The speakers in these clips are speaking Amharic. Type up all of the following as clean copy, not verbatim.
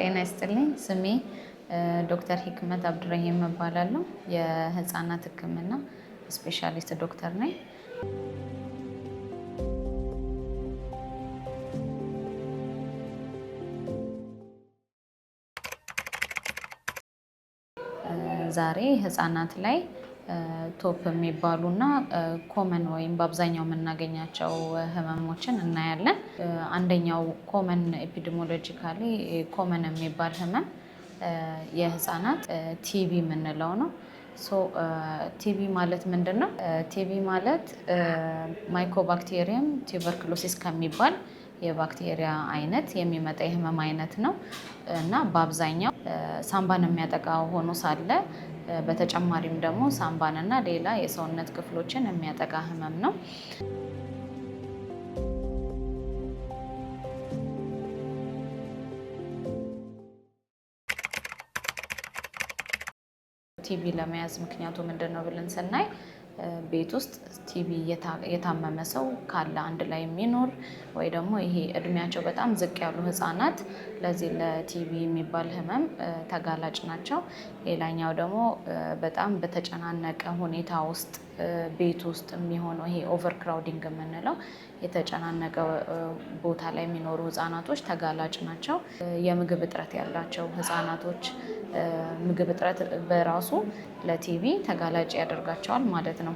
ጤና ይስጥልኝ። ስሜ ዶክተር ሂክመት አብዱራሂም እባላለሁ። የህፃናት ህክምና ስፔሻሊስት ዶክተር ነኝ። ዛሬ ህፃናት ላይ ቶፕ የሚባሉና ኮመን ወይም በአብዛኛው የምናገኛቸው ህመሞችን እናያለን። አንደኛው ኮመን ኤፒዲሞሎጂካሊ ኮመን የሚባል ህመም የህፃናት ቲቢ የምንለው ነው። ቲቢ ማለት ምንድን ነው? ቲቢ ማለት ማይኮባክቴሪየም ቱበርክሎሲስ ከሚባል የባክቴሪያ አይነት የሚመጣ የህመም አይነት ነው እና በአብዛኛው ሳምባን የሚያጠቃ ሆኖ ሳለ በተጨማሪም ደግሞ ሳምባን እና ሌላ የሰውነት ክፍሎችን የሚያጠቃ ህመም ነው። ቲቢ ለመያዝ ምክንያቱ ምንድን ነው ብለን ስናይ ቤት ውስጥ ቲቢ የታመመ ሰው ካለ አንድ ላይ የሚኖር ወይ ደግሞ ይሄ እድሜያቸው በጣም ዝቅ ያሉ ህፃናት ለዚህ ለቲቢ የሚባል ህመም ተጋላጭ ናቸው። ሌላኛው ደግሞ በጣም በተጨናነቀ ሁኔታ ውስጥ ቤት ውስጥ የሚሆነው ይሄ ኦቨርክራውዲንግ የምንለው የተጨናነቀ ቦታ ላይ የሚኖሩ ህፃናቶች ተጋላጭ ናቸው። የምግብ እጥረት ያላቸው ህፃናቶች ምግብ እጥረት በራሱ ለቲቢ ተጋላጭ ያደርጋቸዋል ማለት ነው።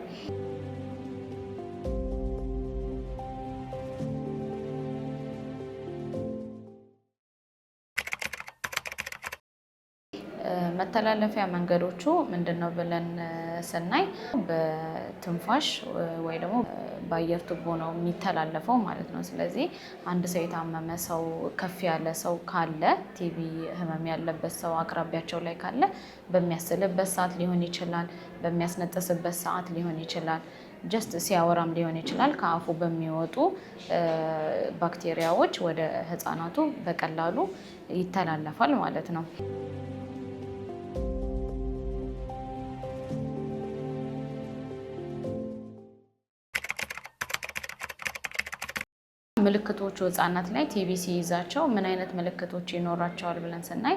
መተላለፊያ መንገዶቹ ምንድነው ብለን ስናይ በትንፋሽ ወይ ደግሞ በአየር ቱቦ ነው የሚተላለፈው ማለት ነው። ስለዚህ አንድ ሰው የታመመ ሰው ከፍ ያለ ሰው ካለ ቲቢ ህመም ያለበት ሰው አቅራቢያቸው ላይ ካለ በሚያስልበት ሰዓት ሊሆን ይችላል፣ በሚያስነጥስበት ሰዓት ሊሆን ይችላል፣ ጀስት ሲያወራም ሊሆን ይችላል። ከአፉ በሚወጡ ባክቴሪያዎች ወደ ህፃናቱ በቀላሉ ይተላለፋል ማለት ነው። ምልክቶቹ ህፃናት ላይ ቲቢ ሲይዛቸው ምን አይነት ምልክቶች ይኖራቸዋል ብለን ስናይ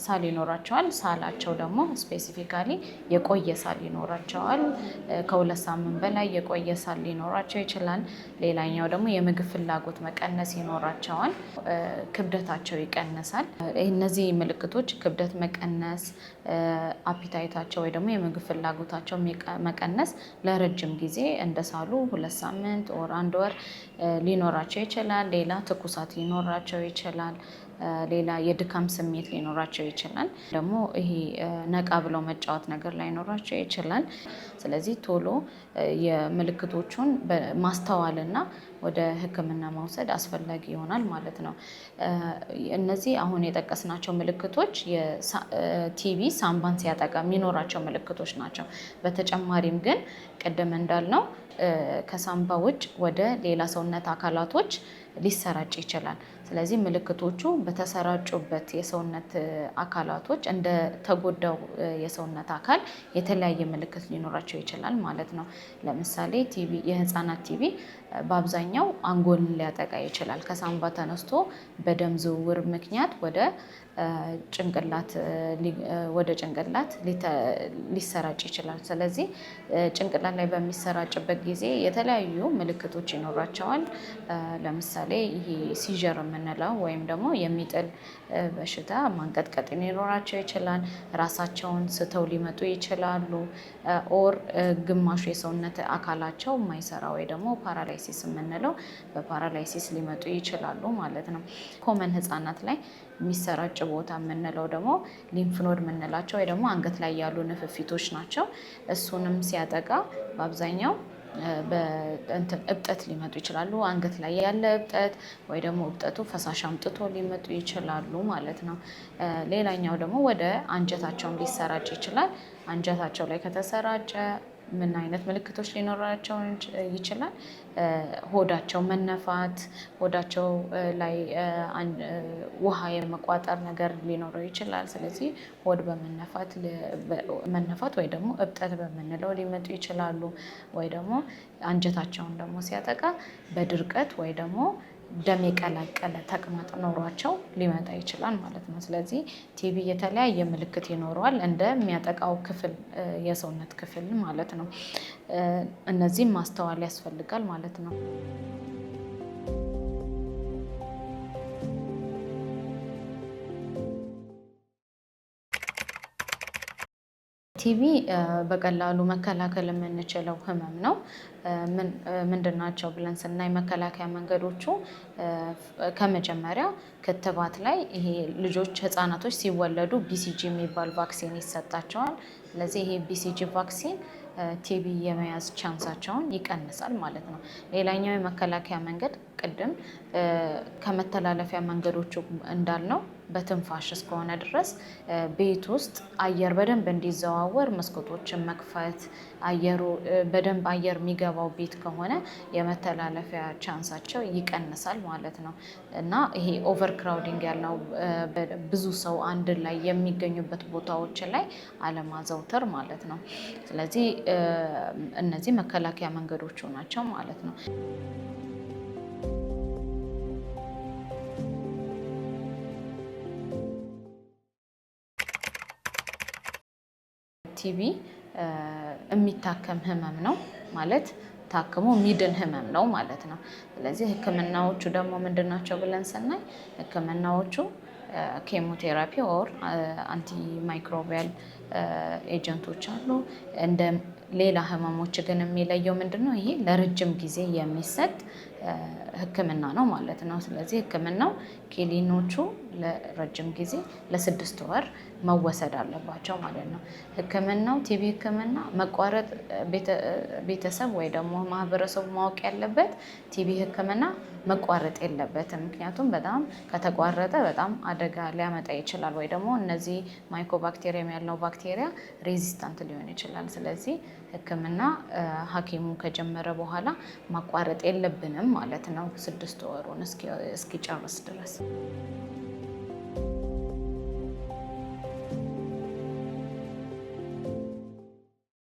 ሳል ይኖራቸዋል። ሳላቸው ደግሞ ስፔሲፊካሊ የቆየ ሳል ይኖራቸዋል። ከ2 ሳምንት በላይ የቆየ ሳል ሊኖራቸው ይችላል። ሌላኛው ደግሞ የምግብ ፍላጎት መቀነስ ይኖራቸዋል። ክብደታቸው ይቀንሳል። እነዚህ ምልክቶች ክብደት መቀነስ፣ አፒታይታቸው ወይ ደግሞ የምግብ ፍላጎታቸው መቀነስ ለረጅም ጊዜ እንደሳሉ 2 ሳምንት ወር 1 ወር ሊኖራቸው ይችላል። ሌላ ትኩሳት ሊኖራቸው ይችላል። ሌላ የድካም ስሜት ሊኖራቸው ይችላል። ደግሞ ይሄ ነቃ ብለው መጫወት ነገር ላይኖራቸው ይችላል። ስለዚህ ቶሎ የምልክቶቹን ማስተዋልና ወደ ህክምና መውሰድ አስፈላጊ ይሆናል ማለት ነው። እነዚህ አሁን የጠቀስናቸው ምልክቶች የቲቢ ሳምባን ሲያጠቃ የሚኖራቸው ምልክቶች ናቸው። በተጨማሪም ግን ቅድም እንዳልነው ከሳምባ ውጭ ወደ ሌላ ሰውነት አካላቶች ሊሰራጭ ይችላል። ስለዚህ ምልክቶቹ በተሰራጩበት የሰውነት አካላቶች እንደ ተጎዳው የሰውነት አካል የተለያየ ምልክት ሊኖራቸው ይችላል ማለት ነው። ለምሳሌ ቲቢ የህፃናት ቲቢ በአብዛኛው አንጎልን ሊያጠቃ ይችላል። ከሳምባ ተነስቶ በደም ዝውውር ምክንያት ወደ ጭንቅላት ሊሰራጭ ይችላል። ስለዚህ ጭንቅላት ላይ በሚሰራጭበት ጊዜ የተለያዩ ምልክቶች ይኖራቸዋል። ለምሳሌ ይሄ ሲዥር የምንለው ወይም ደግሞ የሚጥል በሽታ ማንቀጥቀጥ ሊኖራቸው ይችላል። ራሳቸውን ስተው ሊመጡ ይችላሉ። ኦር ግማሹ የሰውነት አካላቸው የማይሰራ ወይ ደግሞ ፓራላይሲስ የምንለው በፓራላይሲስ ሊመጡ ይችላሉ ማለት ነው። ኮመን ህፃናት ላይ የሚሰራጭ ቦታ የምንለው ደግሞ ሊምፍኖድ የምንላቸው ወይ ደግሞ አንገት ላይ ያሉ ንፍፊቶች ናቸው። እሱንም ሲያጠቃ በአብዛኛው እብጠት ሊመጡ ይችላሉ። አንገት ላይ ያለ እብጠት ወይ ደግሞ እብጠቱ ፈሳሽ አምጥቶ ሊመጡ ይችላሉ ማለት ነው። ሌላኛው ደግሞ ወደ አንጀታቸውም ሊሰራጭ ይችላል። አንጀታቸው ላይ ከተሰራጨ ምን አይነት ምልክቶች ሊኖራቸው ይችላል? ሆዳቸው መነፋት፣ ሆዳቸው ላይ ውሃ የመቋጠር ነገር ሊኖረው ይችላል። ስለዚህ ሆድ መነፋት ወይ ደግሞ እብጠት በምንለው ሊመጡ ይችላሉ። ወይ ደግሞ አንጀታቸውን ደግሞ ሲያጠቃ በድርቀት ወይ ደግሞ ደም የቀላቀለ ተቅማጥ ኖሯቸው ሊመጣ ይችላል ማለት ነው። ስለዚህ ቲቢ የተለያየ ምልክት ይኖረዋል እንደሚያጠቃው ክፍል የሰውነት ክፍል ማለት ነው። እነዚህም ማስተዋል ያስፈልጋል ማለት ነው። ቲቢ በቀላሉ መከላከል የምንችለው ህመም ነው። ምንድናቸው ብለን ስናይ መከላከያ መንገዶቹ ከመጀመሪያ ክትባት ላይ ይሄ ልጆች ህፃናቶች ሲወለዱ ቢሲጂ የሚባል ቫክሲን ይሰጣቸዋል። ስለዚህ ይሄ ቢሲጂ ቫክሲን ቲቢ የመያዝ ቻንሳቸውን ይቀንሳል ማለት ነው። ሌላኛው የመከላከያ መንገድ ቅድም ከመተላለፊያ መንገዶቹ እንዳልነው በትንፋሽ እስከሆነ ድረስ ቤት ውስጥ አየር በደንብ እንዲዘዋወር መስኮቶችን መክፈት፣ አየሩ በደንብ አየር የሚገባው ቤት ከሆነ የመተላለፊያ ቻንሳቸው ይቀንሳል ማለት ነው እና ይሄ ኦቨር ክራውዲንግ ያለው ብዙ ሰው አንድ ላይ የሚገኙበት ቦታዎች ላይ አለማዘውተር ማለት ነው። ስለዚህ እነዚህ መከላከያ መንገዶቹ ናቸው ማለት ነው። ቲቢ የሚታከም ህመም ነው ማለት ታክሞ የሚድን ህመም ነው ማለት ነው። ስለዚህ ህክምናዎቹ ደግሞ ምንድናቸው ብለን ስናይ ህክምናዎቹ ኬሞቴራፒ ኦር አንቲ ማይክሮቢያል ኤጀንቶች አሉ። እንደ ሌላ ህመሞች ግን የሚለየው ምንድነው? ይሄ ለረጅም ጊዜ የሚሰጥ ህክምና ነው ማለት ነው። ስለዚህ ህክምናው ኪኒኖቹ ለረጅም ጊዜ ለ6 ወር መወሰድ አለባቸው ማለት ነው። ህክምናው ቲቢ ህክምና መቋረጥ ቤተሰብ ወይ ደግሞ ማህበረሰቡ ማወቅ ያለበት ቲቢ ህክምና መቋረጥ የለበትም። ምክንያቱም በጣም ከተቋረጠ በጣም አደጋ ሊያመጣ ይችላል ወይ ደግሞ እነዚህ ማይኮባክቴሪየም ያለው ባክቴሪያ ሬዚስታንት ሊሆን ይችላል። ስለዚህ ህክምና ሐኪሙ ከጀመረ በኋላ ማቋረጥ የለብንም ማለት ነው 6 ወሩን እስኪጨርስ ድረስ።